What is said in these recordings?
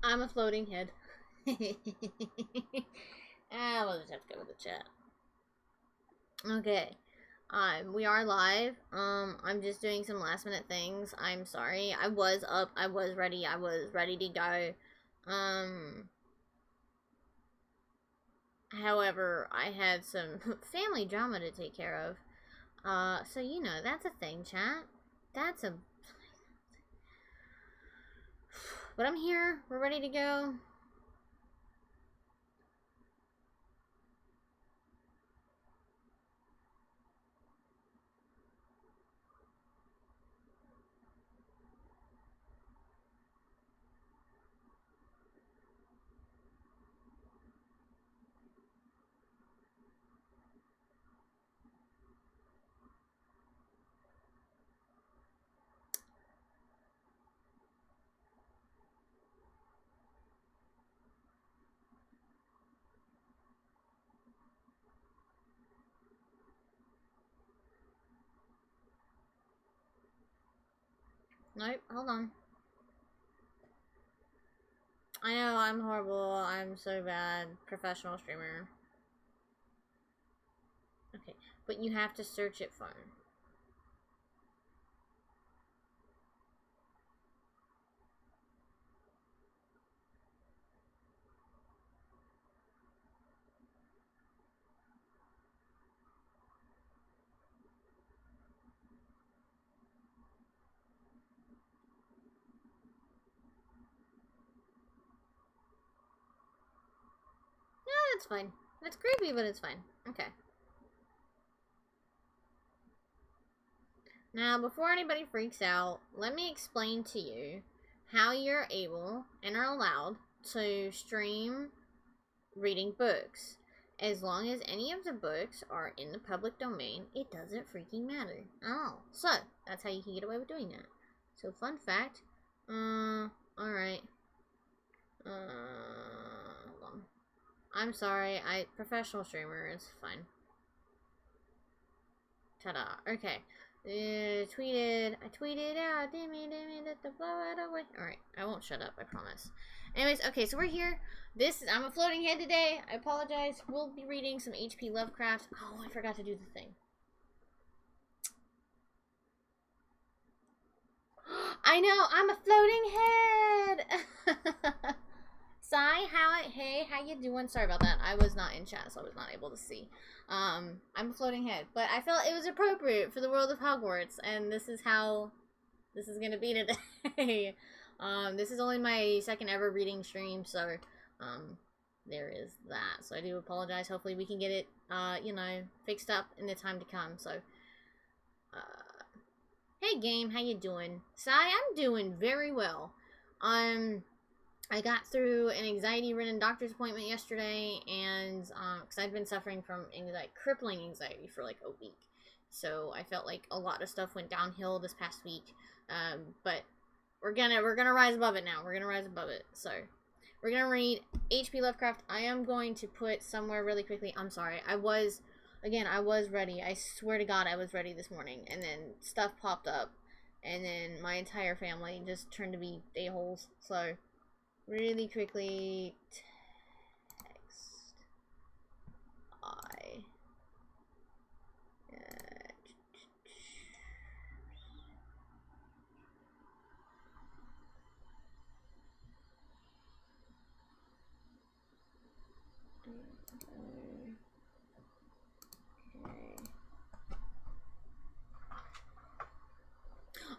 I'm a floating head. We'll just have to go with the chat. Okay. We are live. I'm just doing some last minute things. I'm sorry. I was up. I was ready to go. However, I had some family drama to take care of. So you know, that's a thing, chat. That's a... But I'm here. We're ready to go. Nope, hold on. I know, I'm horrible. I'm so bad. Professional streamer. Okay, but you have to search it for him. Yeah, that's fine. It's creepy, but it's fine. Okay. Now, before anybody freaks out, let me explain to you how you're able and are allowed to stream reading books. As long as any of the books are in the public domain, it doesn't freaking matter at all. So, that's how you can get away with doing that. So, fun fact. Alright. Hold on. I'm sorry, professional streamer is fine. Ta-da. Okay. I tweeted out, damn it, the blow it away. Alright, I won't shut up, I promise. Anyways, okay, so we're here. I'm a floating head today. I apologize. We'll be reading some H.P. Lovecraft. Oh, I forgot to do the thing. I know, I'm a floating head! Sai, how you doing? Sorry about that. I was not in chat, so I was not able to see. I'm a floating head, but I felt it was appropriate for the world of Hogwarts, and this is how this is gonna be today. This is only my second ever reading stream, so there is that. So I do apologize. Hopefully we can get it you know, fixed up in the time to come. So hey game, how you doing? Sai, I'm doing very well. I got through an anxiety-ridden doctor's appointment yesterday, and because I've been suffering from crippling anxiety for like a week, so I felt like a lot of stuff went downhill this past week. But we're gonna rise above it now. We're gonna rise above it. So we're gonna read H.P. Lovecraft. I am going to put somewhere really quickly. I'm sorry. I was ready. I swear to God, I was ready this morning, and then stuff popped up, and then my entire family just turned to be a-holes. So. Really quickly, text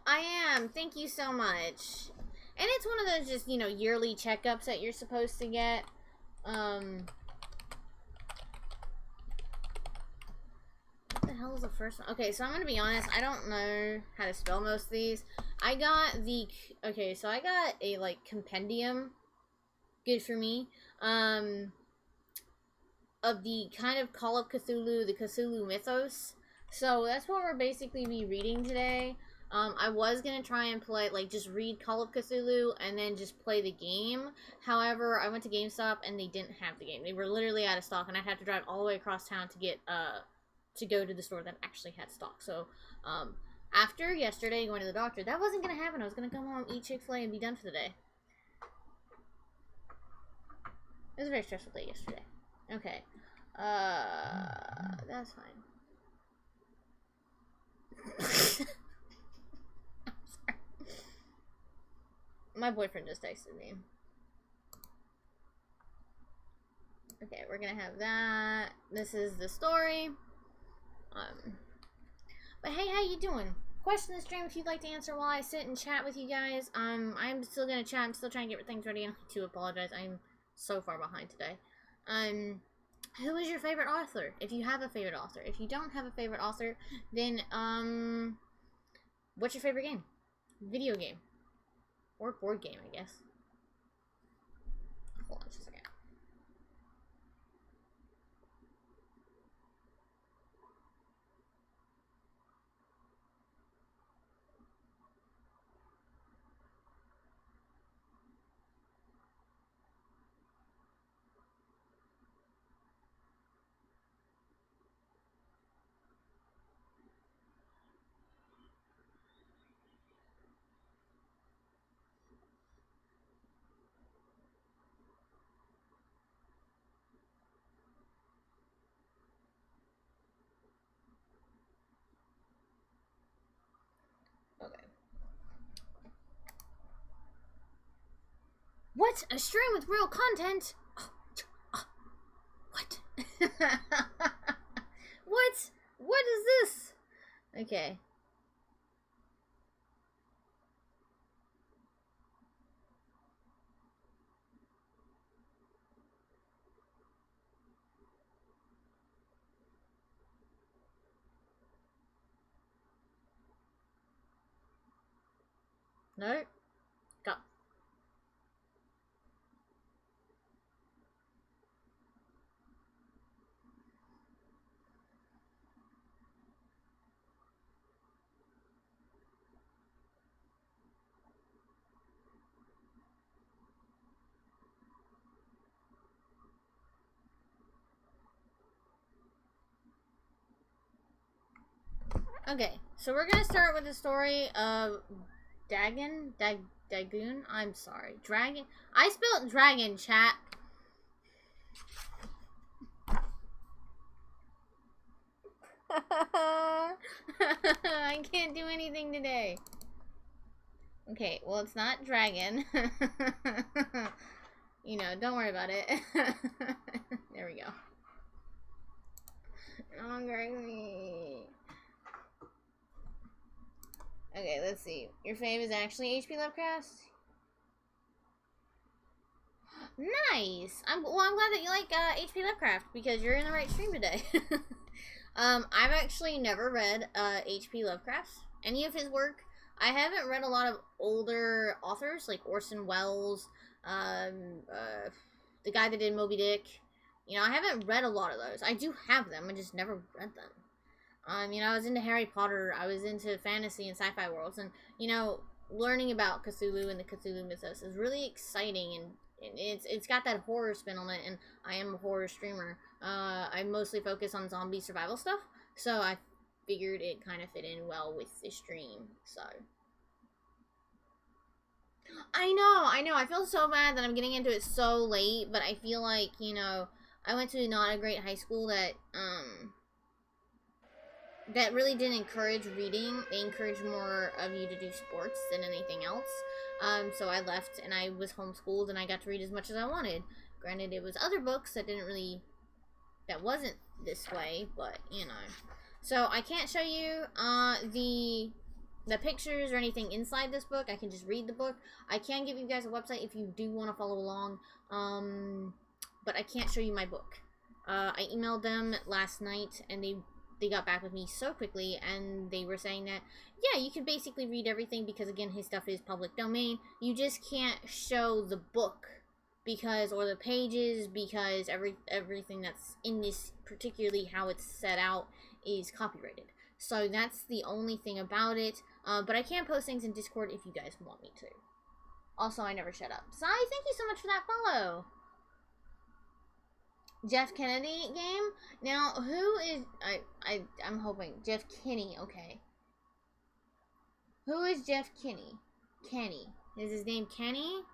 I am. Thank you so much. And it's one of those just, you know, yearly checkups that you're supposed to get. What the hell is the first one? Okay, so I'm gonna be honest, I don't know how to spell most of these. I got a, like, compendium, good for me, of the kind of Call of Cthulhu, the Cthulhu mythos. So that's what we're basically be reading today. I was gonna try and play, like, just read Call of Cthulhu and then just play the game. However, I went to GameStop and they didn't have the game. They were literally out of stock, and I'd have to drive all the way across town to get, to go to the store that actually had stock. So, after yesterday going to the doctor, that wasn't gonna happen. I was gonna come home, eat Chick-fil-A, and be done for the day. It was a very stressful day yesterday. Okay. That's fine. I'm sorry. My boyfriend just texted me. Okay, we're gonna have that. This is the story. But hey, how you doing? Question the stream if you'd like to answer while I sit and chat with you guys. I'm still gonna chat. I'm still trying to get things ready. I have to apologize. I'm so far behind today. Who is your favorite author? If you have a favorite author. If you don't have a favorite author, then what's your favorite game? Video game. Or board game, I guess. Hold on just a second. Okay. What? A stream with real content? What? What? What is this? Okay. No? Go. Okay, so we're gonna start with the story of Dagon? Dagon? I'm sorry. Dragon? I spelled dragon, chat. I can't do anything today. Okay, well, it's not dragon. You know, don't worry about it. There we go. Oh, Gregory. Okay, let's see. Your fave is actually H.P. Lovecraft? Nice! I'm glad that you like H.P. Lovecraft, because you're in the right stream today. I've actually never read H.P. Lovecraft, any of his work. I haven't read a lot of older authors, like Orson Welles, the guy that did Moby Dick. You know, I haven't read a lot of those. I do have them, I just never read them. You know, I was into Harry Potter, I was into fantasy and sci-fi worlds, and, you know, learning about Cthulhu and the Cthulhu mythos is really exciting, and it's got that horror spin on it, and I am a horror streamer. I mostly focus on zombie survival stuff, so I figured it kind of fit in well with the stream, so. I know, I feel so bad that I'm getting into it so late, but I feel like, you know, I went to not a great high school that really didn't encourage reading. They encouraged more of you to do sports than anything else. So I left and I was homeschooled and I got to read as much as I wanted. Granted, it was other books that wasn't this way, but, you know. So I can't show you the pictures or anything inside this book. I can just read the book. I can give you guys a website if you do want to follow along. But I can't show you my book. I emailed them last night and they got back with me so quickly, and they were saying that, yeah, you can basically read everything because, again, his stuff is public domain. You just can't show the book or the pages, because everything that's in this, particularly how it's set out, is copyrighted. So that's the only thing about it. But I can post things in Discord if you guys want me to. Also, I never shut up. Sai, thank you so much for that follow. Jeff Kennedy game? Now, who is... I'm hoping... Jeff Kinney, okay. Who is Jeff Kinney? Kenny. Is his name Kenny?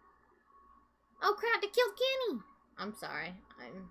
Oh, crap, they killed Kenny! I'm sorry. I'm...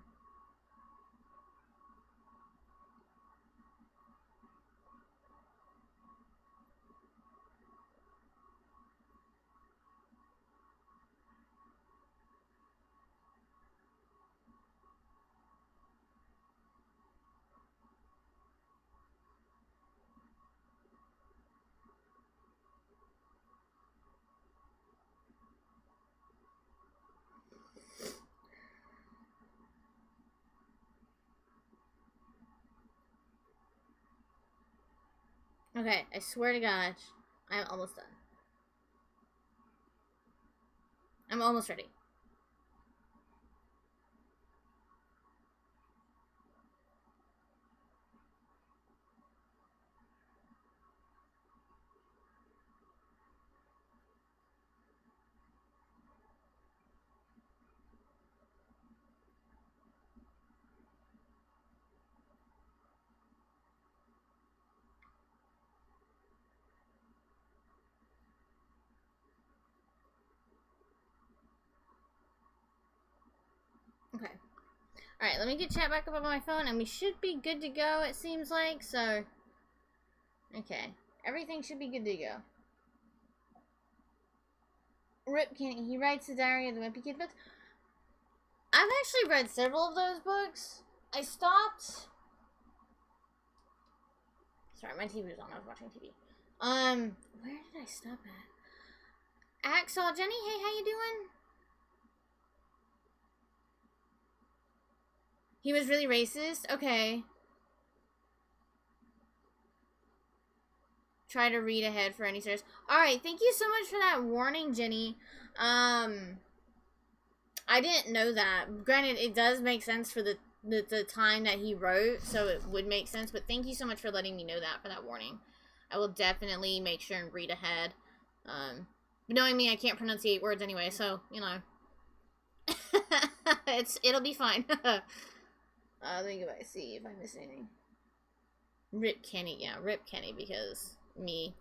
Okay, I swear to God, I'm almost done. I'm almost ready. Okay. Alright, let me get chat back up on my phone, and we should be good to go, it seems like, so... Okay. Everything should be good to go. Rip Kenny, he writes the Diary of the Wimpy Kid books. I've actually read several of those books. I stopped... Sorry, my TV was on, I was watching TV. Where did I stop at? Axel, Jenny, hey, how you doing? He was really racist? Okay. Try to read ahead for any stars. Alright, thank you so much for that warning, Jenny. I didn't know that. Granted, it does make sense for the time that he wrote, so it would make sense, but thank you so much for letting me know that, for that warning. I will definitely make sure and read ahead. But knowing me, I can't pronunciate words anyway, so, you know. It'll be fine. Let me go back and see if I missed anything. Rip Kenny, yeah, Rip Kenny, because me.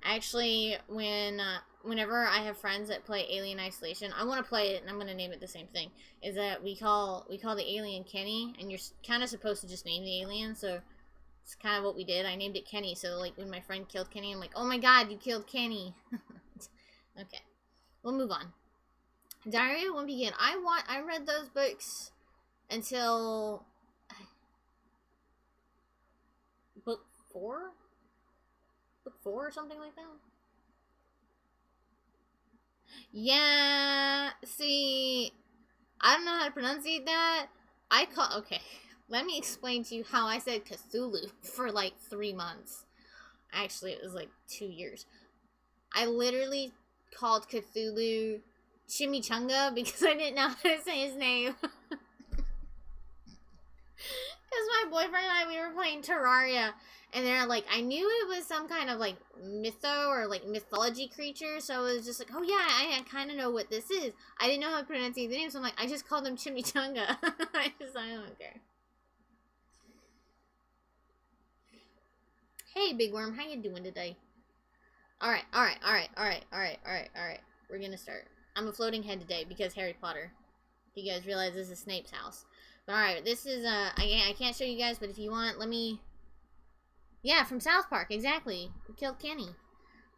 Actually, whenever I have friends that play Alien Isolation, I want to play it, and I'm gonna name it the same thing. Is that we call the alien Kenny, and you're kind of supposed to just name the alien, so it's kind of what we did. I named it Kenny, so like when my friend killed Kenny, I'm like, oh my God, you killed Kenny. Okay, we'll move on. Diary of Wimpy Kid. I read those books until book 4 or something like that. Yeah, see, I don't know how to pronunciate that. Okay, let me explain to you how I said Cthulhu for like 3 months. Actually, it was like 2 years. I literally called Cthulhu Chimichanga because I didn't know how to say his name. Because my boyfriend and I, we were playing Terraria, and they're like, I knew it was some kind of like mytho or like mythology creature, so I was just like, oh yeah, I kind of know what this is. I didn't know how to pronounce the name, so I'm like, I just called him Chimichanga. I don't care. Hey, Big Worm, how you doing today? Alright. We're gonna start. I'm a floating head today because Harry Potter. You guys realize this is Snape's house. But alright, this is, I can't show you guys, but if you want, let me... Yeah, from South Park, exactly. We killed Kenny.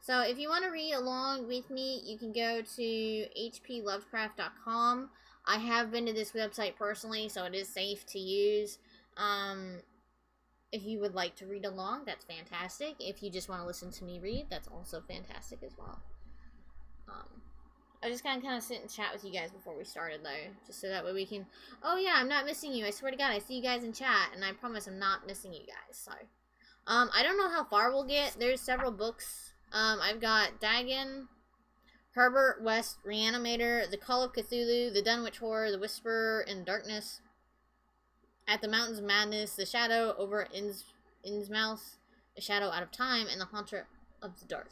So, if you want to read along with me, you can go to hplovecraft.com. I have been to this website personally, so it is safe to use. If you would like to read along, that's fantastic. If you just want to listen to me read, that's also fantastic as well. I just kind of sit and chat with you guys before we started, though. Just so that way we can... Oh, yeah, I'm not missing you. I swear to God, I see you guys in chat, and I promise I'm not missing you guys, so... I don't know how far we'll get. There's several books. I've got Dagon, Herbert West Reanimator, The Call of Cthulhu, The Dunwich Horror, The Whisperer in Darkness, At the Mountains of Madness, The Shadow over Innsmouth, The Shadow Out of Time, and The Haunter of the Dark.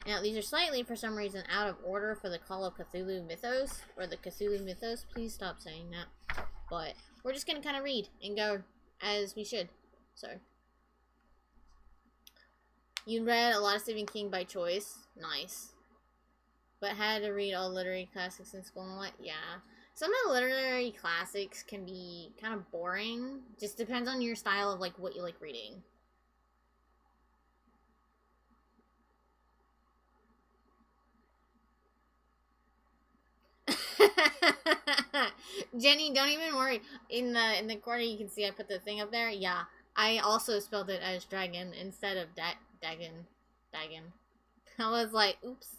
Now, these are slightly, for some reason, out of order for the Call of Cthulhu mythos, or the Cthulhu mythos. Please stop saying that. But we're just going to kind of read and go as we should. So, you read a lot of Stephen King by choice. Nice. But had to read all literary classics in school and what? Yeah. Some of the literary classics can be kind of boring. Just depends on your style of, like, what you like reading. Jenny, don't even worry. In the corner, you can see I put the thing up there. Yeah, I also spelled it as dragon instead of Dagon. I was like, oops.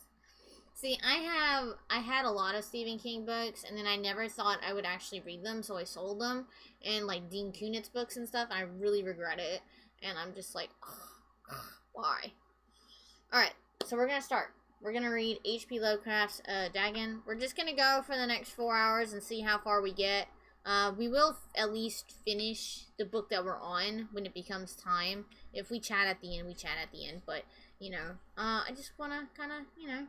See, I had a lot of Stephen King books, and then I never thought I would actually read them, so I sold them. And like Dean Kunitz books and stuff, I really regret it. And I'm just like, why? Alright, so we're gonna start. We're gonna read H.P. Lovecraft's Dagon. We're just gonna go for the next 4 hours and see how far we get. We will at least finish the book that we're on when it becomes time. If we chat at the end, we chat at the end. But, you know, I just wanna kinda, you know.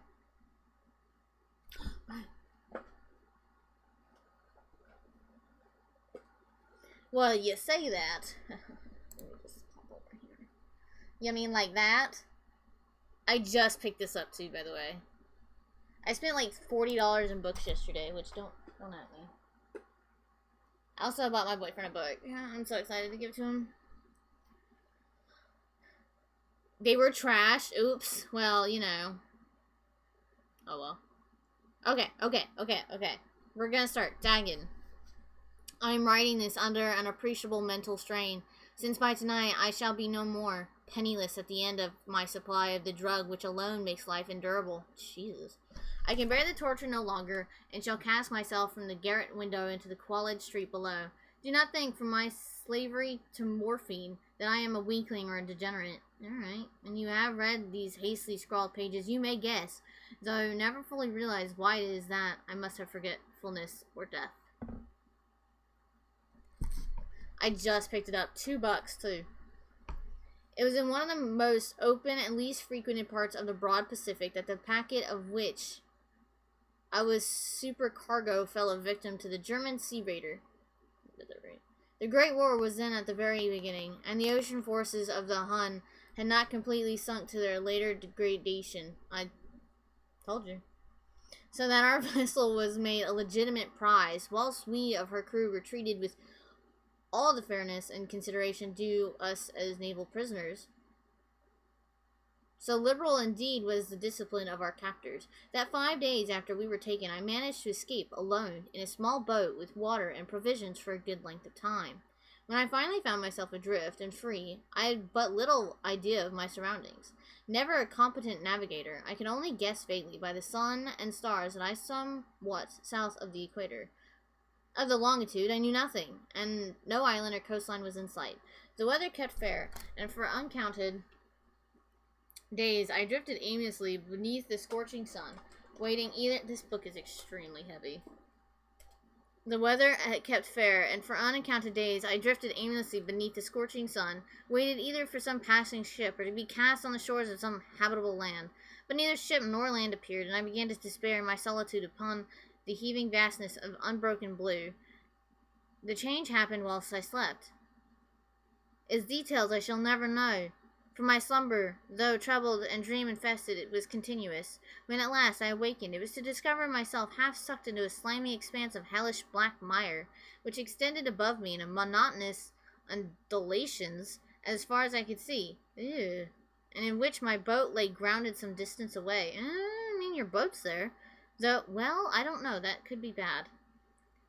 Well, you say that. Let me just pop over here. You mean like that? I just picked this up too, by the way. I spent like $40 in books yesterday, which don't at me. I also bought my boyfriend a book. Yeah, I'm so excited to give it to him. They were trash. Oops. Well, you know. Oh well. Okay. We're gonna start. Dagon. I'm writing this under an appreciable mental strain, since by tonight I shall be no more, penniless at the end of my supply of the drug which alone makes life endurable. Jesus. I can bear the torture no longer, and shall cast myself from the garret window into the squalid street below. Do not think, from my slavery to morphine, that I am a weakling or a degenerate. Alright, when you have read these hastily scrawled pages, you may guess, though never fully realize why it is that I must have forgetfulness or death. I just picked it up. $2 too. It was in one of the most open and least frequented parts of the broad Pacific that the packet of which I was supercargo fell a victim to the German sea raider. The Great War was then at the very beginning, and the ocean forces of the Hun had not completely sunk to their later degradation. I told you. So that our vessel was made a legitimate prize, whilst we of her crew were treated with all the fairness and consideration due us as naval prisoners. So liberal indeed was the discipline of our captors, that 5 days after we were taken, I managed to escape alone in a small boat with water and provisions for a good length of time. When I finally found myself adrift and free, I had but little idea of my surroundings. Never a competent navigator, I could only guess vaguely by the sun and stars that I somewhat south of the equator. Of the longitude, I knew nothing, and no island or coastline was in sight. The weather kept fair, and for uncounted days I drifted aimlessly beneath the scorching sun, waiting either— this book is extremely heavy. The weather had kept fair, and for uncounted days I drifted aimlessly beneath the scorching sun, waited either for some passing ship or to be cast on the shores of some habitable land. But neither ship nor land appeared, and I began to despair in my solitude upon the heaving vastness of unbroken blue. The change happened whilst I slept. Its details I shall never know, for my slumber, though troubled and dream-infested, it was continuous. When at last I awakened, it was to discover myself half sucked into a slimy expanse of hellish black mire, which extended above me in a monotonous undulations as far as I could see. Ew. And in which my boat lay grounded some distance away. I mean, your boat's there. Though, well, I don't know, that could be bad.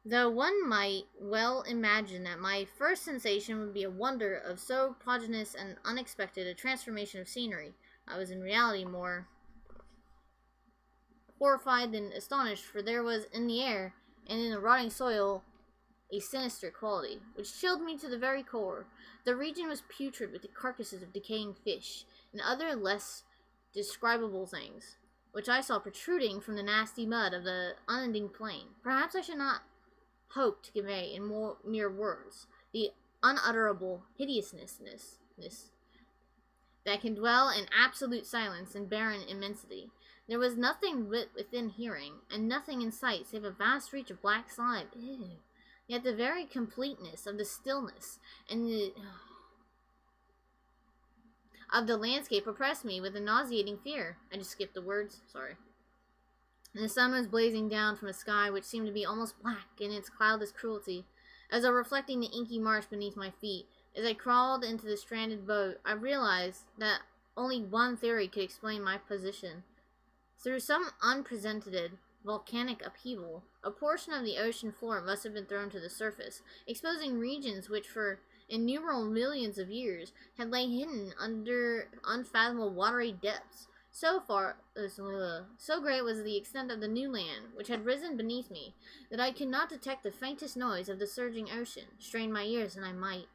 Though one might well imagine that my first sensation would be a wonder of so prodigious and unexpected a transformation of scenery, I was in reality more horrified than astonished, for there was in the air and in the rotting soil a sinister quality, which chilled me to the very core. The region was putrid with the carcasses of decaying fish, and other less describable things, which I saw protruding from the nasty mud of the unending plain. Perhaps I should not hope to convey in mere words the unutterable hideousness that can dwell in absolute silence and barren immensity. There was nothing within hearing, and nothing in sight save a vast reach of black slime. Ew. Yet the very completeness of the stillness and of the landscape oppressed me with a nauseating fear. I just skipped the words, sorry. and the sun was blazing down from a sky which seemed to be almost black in its cloudless cruelty, as though reflecting the inky marsh beneath my feet. As I crawled into the stranded boat, I realized that only one theory could explain my position. Through some unprecedented volcanic upheaval, a portion of the ocean floor must have been thrown to the surface, exposing regions which for innumerable millions of years had lain hidden under unfathomable watery depths. So great was the extent of the new land which had risen beneath me that I could not detect the faintest noise of the surging ocean, strain my ears and I might.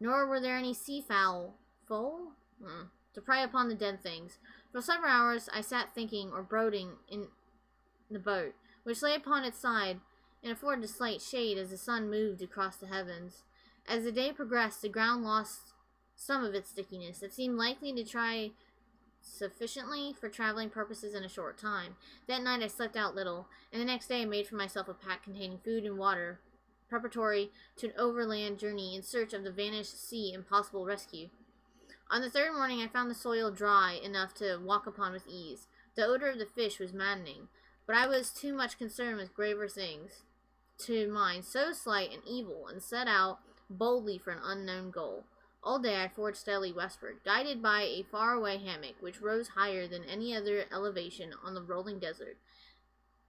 Nor were there any to prey upon the dead things. For several hours I sat thinking or brooding in the boat, which lay upon its side and afforded a slight shade as the sun moved across the heavens. As the day progressed, the ground lost some of its stickiness. It seemed likely to try sufficiently for traveling purposes in a short time. That night I slept out little, and the next day I made for myself a pack containing food and water, preparatory to an overland journey in search of the vanished sea and possible rescue. On the third morning I found the soil dry enough to walk upon with ease. The odor of the fish was maddening, but I was too much concerned with graver things to mind so slight and evil, and set out boldly for an unknown goal. All day I forged steadily westward, guided by a faraway hammock which rose higher than any other elevation on the rolling desert.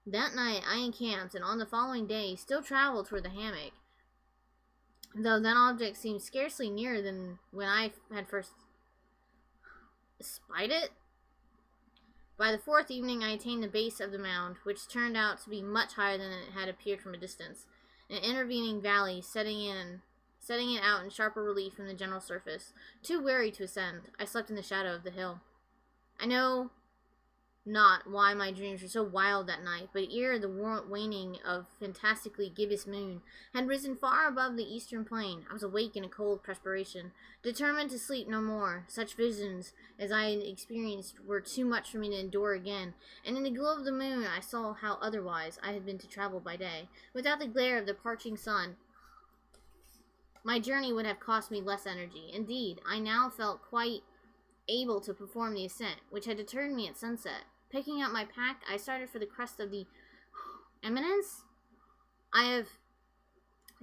That night I encamped, and on the following day still traveled toward the hammock, though that object seemed scarcely nearer than when I had first spied it. By the fourth evening I attained the base of the mound, which turned out to be much higher than it had appeared from a distance, an intervening valley setting it out in sharper relief from the general surface. Too weary to ascend, I slept in the shadow of the hill. I know not why my dreams were so wild that night, but ere the waning of fantastically gibbous moon had risen far above the eastern plain, I was awake in a cold perspiration, determined to sleep no more. Such visions as I had experienced were too much for me to endure again, and in the glow of the moon I saw how otherwise I had been to travel by day. Without the glare of the parching sun, my journey would have cost me less energy. Indeed, I now felt quite able to perform the ascent, which had deterred me at sunset. Picking up my pack, I started for the crest of the eminence. I have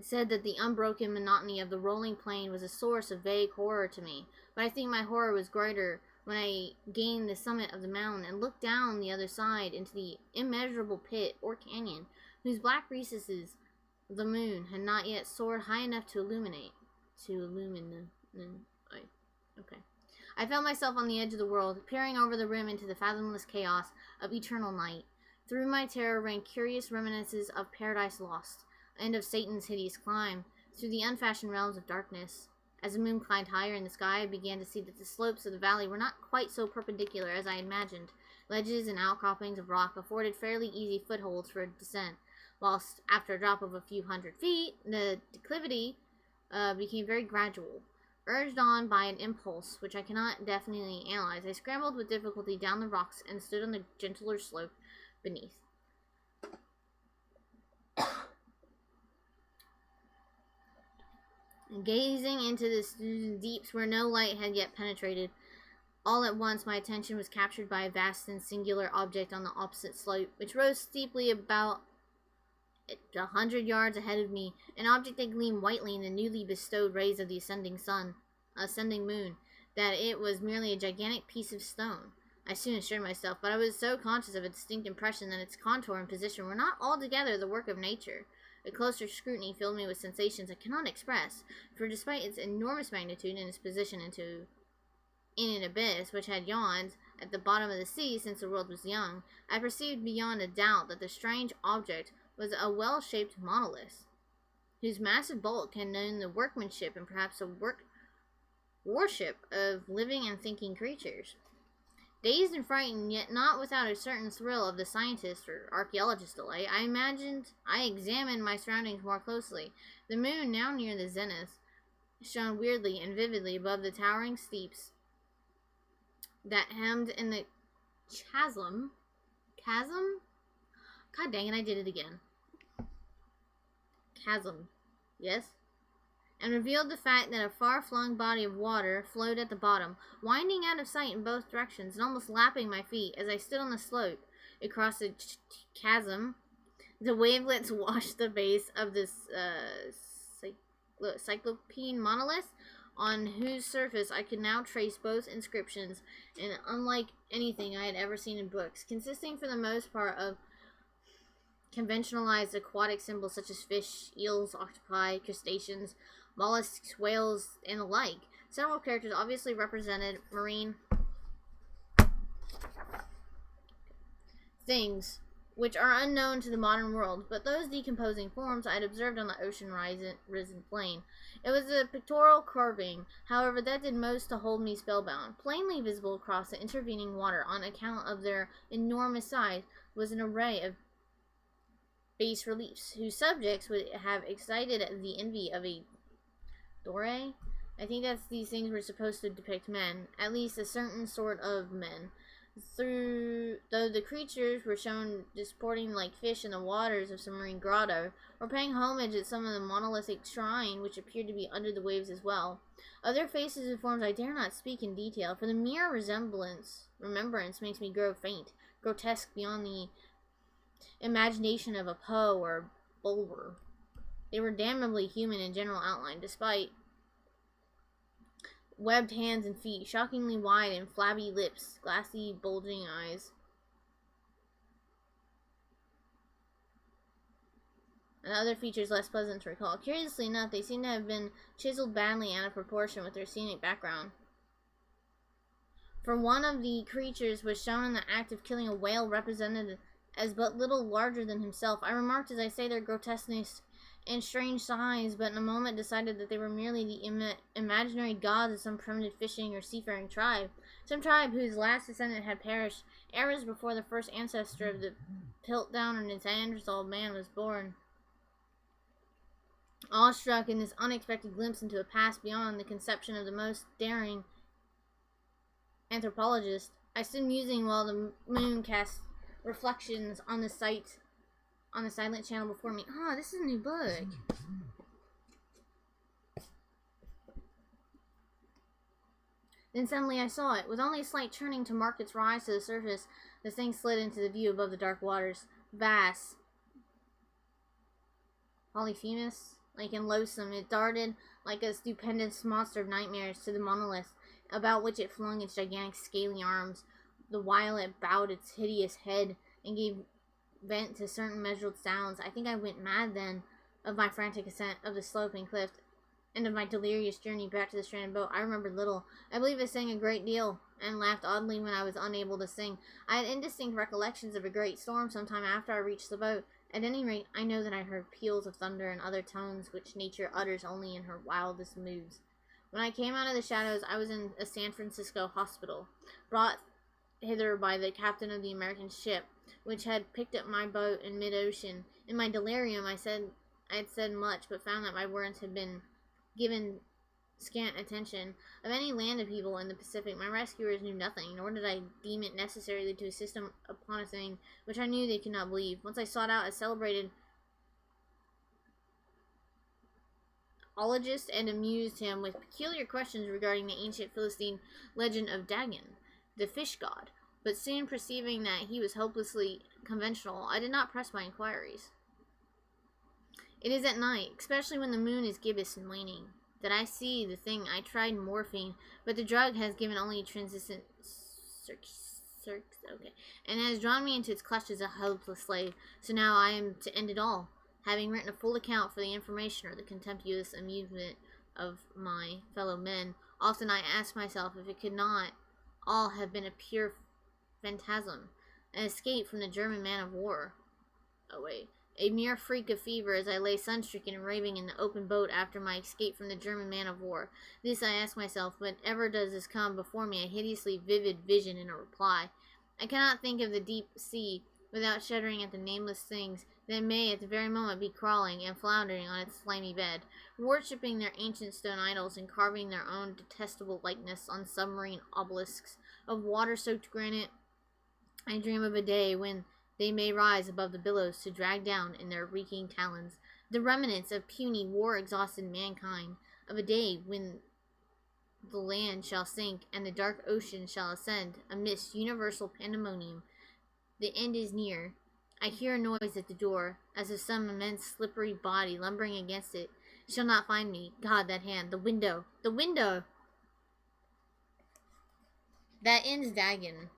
said that the unbroken monotony of the rolling plain was a source of vague horror to me, but I think my horror was greater when I gained the summit of the mountain and looked down the other side into the immeasurable pit or canyon, whose black recesses the moon had not yet soared high enough to illuminate. Okay. I felt myself on the edge of the world, peering over the rim into the fathomless chaos of eternal night. Through my terror ran curious reminiscences of paradise lost, and of Satan's hideous climb through the unfashioned realms of darkness. As the moon climbed higher in the sky, I began to see that the slopes of the valley were not quite so perpendicular as I imagined. Ledges and outcroppings of rock afforded fairly easy footholds for descent, whilst after a drop of a few hundred feet, the declivity became very gradual. Urged on by an impulse which I cannot definitely analyze, I scrambled with difficulty down the rocks and stood on the gentler slope beneath. Gazing into the deeps where no light had yet penetrated, all at once my attention was captured by a vast and singular object on the opposite slope, which rose steeply about 100 yards ahead of me, an object that gleamed whitely in the newly bestowed rays of the ascending moon, that it was merely a gigantic piece of stone. I soon assured myself, but I was so conscious of a distinct impression that its contour and position were not altogether the work of nature. A closer scrutiny filled me with sensations I cannot express, for despite its enormous magnitude and its position in an abyss which had yawned at the bottom of the sea since the world was young, I perceived beyond a doubt that the strange object was a well-shaped monolith, whose massive bulk had known the workmanship and perhaps the worship of living and thinking creatures. Dazed and frightened, yet not without a certain thrill of the scientist or archaeologist's delight, I examined my surroundings more closely. The moon, now near the zenith, shone weirdly and vividly above the towering steeps that hemmed in the chasm? God dang it, I did it again. Chasm. Yes? And revealed the fact that a far-flung body of water flowed at the bottom, winding out of sight in both directions and almost lapping my feet as I stood on the slope. across the chasm. The wavelets washed the base of this cyclopean monolith, on whose surface I could now trace both inscriptions, and unlike anything I had ever seen in books, consisting for the most part of conventionalized aquatic symbols such as fish, eels, octopi, crustaceans, mollusks, whales, and the like. Several characters obviously represented marine things which are unknown to the modern world, but those decomposing forms I had observed on the ocean risen plain. It was a pictorial carving, however, that did most to hold me spellbound. Plainly visible across the intervening water on account of their enormous size was an array of bas reliefs, whose subjects would have excited the envy of a Dore? I think that's these things were supposed to depict men, at least a certain sort of men. Though the creatures were shown disporting like fish in the waters of some marine grotto, or paying homage at some of the monolithic shrine which appeared to be under the waves as well. Of their faces and forms I dare not speak in detail, for the mere remembrance makes me grow faint, grotesque beyond the imagination of a Poe or Bulwer. They were damnably human in general outline, despite webbed hands and feet, shockingly wide and flabby lips, glassy, bulging eyes, and other features less pleasant to recall. Curiously enough, they seem to have been chiseled badly out of proportion with their scenic background. For one of the creatures was shown in the act of killing a whale represented as but little larger than himself. I remarked as I say their grotesqueness and strange size, but in a moment decided that they were merely the imaginary gods of some primitive fishing or seafaring tribe. Some tribe whose last descendant had perished eras before the first ancestor of the Piltdown or Neanderthal man was born. Awestruck in this unexpected glimpse into a past beyond the conception of the most daring anthropologist, I stood musing while the moon cast reflections on the silent channel before me. This is a new book. Then suddenly I saw it. With only a slight turning to mark its rise to the surface, the thing slid into the view above the dark waters. Vast, Polyphemus, like and loathsome, it darted like a stupendous monster of nightmares to the monolith, about which it flung its gigantic scaly arms, the while it bowed its hideous head and gave vent to certain measured sounds. I think I went mad then, of my frantic ascent of the sloping cliff, and of my delirious journey back to the stranded boat. I remembered little. I believe I sang a great deal, and laughed oddly when I was unable to sing. I had indistinct recollections of a great storm some time after I reached the boat. At any rate, I know that I heard peals of thunder and other tones which nature utters only in her wildest moods. When I came out of the shadows, I was in a San Francisco hospital, brought hither by the captain of the American ship, which had picked up my boat in mid-ocean. In my delirium, I had said much, but found that my words had been given scant attention. Of any landed people in the Pacific, my rescuers knew nothing, nor did I deem it necessary to assist them upon a thing which I knew they could not believe. Once I sought out a celebrated ologist and amused him with peculiar questions regarding the ancient Philistine legend of Dagon, the fish god, but soon perceiving that he was hopelessly conventional, I did not press my inquiries. It is at night, especially when the moon is gibbous and waning, that I see the thing. I tried morphine, but the drug has given only transient and has drawn me into its clutches a helpless slave. So now I am to end it all, having written a full account for the information or the contemptuous amusement of my fellow men. Often I ask myself if it could not all have been a pure phantasm, an escape from the German man of war. A mere freak of fever as I lay sun-stricken and raving in the open boat after my escape from the German man of war. This I ask myself, but ever does this come before me a hideously vivid vision in a reply. I cannot think of the deep sea without shuddering at the nameless things that may at the very moment be crawling and floundering on its slimy bed, worshipping their ancient stone idols and carving their own detestable likeness on submarine obelisks of water-soaked granite. I dream of a day when they may rise above the billows to drag down in their reeking talons the remnants of puny, war-exhausted mankind, of a day when the land shall sink and the dark ocean shall ascend amidst universal pandemonium, The end is near. I hear a noise at the door, as of some immense slippery body lumbering against it. It shall not find me. God, that hand. The window. The window! That ends Dagon.